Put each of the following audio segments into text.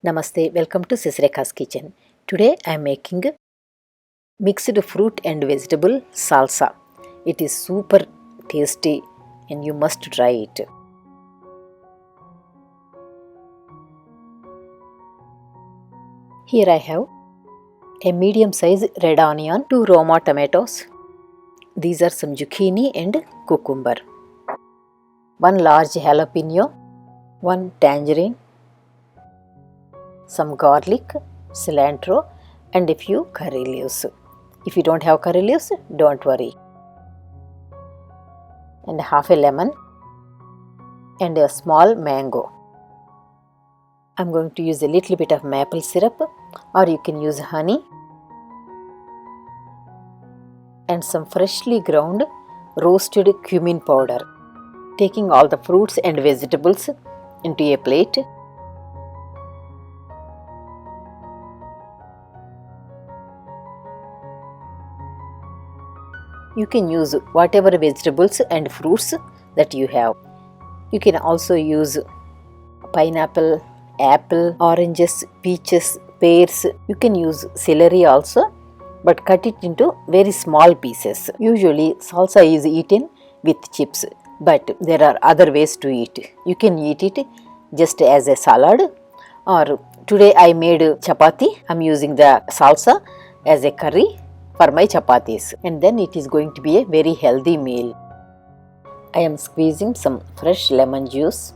Namaste, welcome to Sisreka's kitchen. Today I am making mixed fruit and vegetable salsa. It is super tasty and you must try it. Here I have a medium size red onion, 2 Roma tomatoes. These are some zucchini and cucumber. 1 large jalapeno, 1 tangerine, some garlic, cilantro and a few curry leaves. If you don't have curry leaves, don't worry. And half a lemon and a small mango. I'm going to use a little bit of maple syrup, or you can use honey, and some freshly ground roasted cumin powder. Taking all the fruits and vegetables into a plate. You can use whatever vegetables and fruits that you have. You can also use pineapple, apple, oranges, peaches, pears. You can use celery also, but cut it into very small pieces. Usually salsa is eaten with chips, but there are other ways to eat. You can eat it just as a salad, or today I made chapati. I'm using the salsa as a curry for my chapatis, and then it is going to be a very healthy meal. I am squeezing some fresh lemon juice.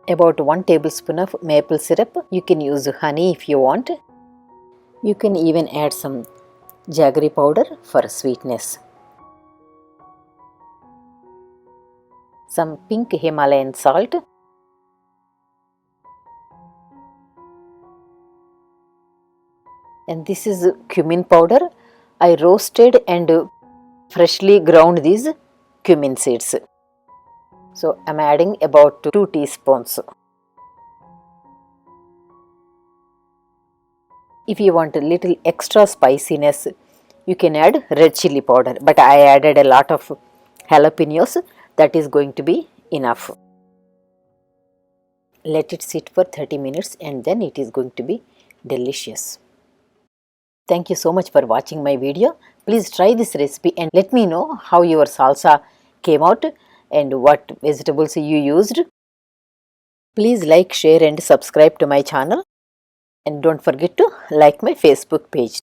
About 1 tablespoon of maple syrup. You can use honey if you want. You can even add some jaggery powder for sweetness. Some pink Himalayan salt. And this is cumin powder. I roasted and freshly ground these cumin seeds. So I am adding about 2 teaspoons. If you want a little extra spiciness, you can add red chili powder, but I added a lot of jalapenos. That is going to be enough. Let it sit for 30 minutes and then it is going to be delicious. Thank you so much for watching my video. Please try this recipe and let me know how your salsa came out and what vegetables you used. Please like, share and subscribe to my channel, and don't forget to like my Facebook page.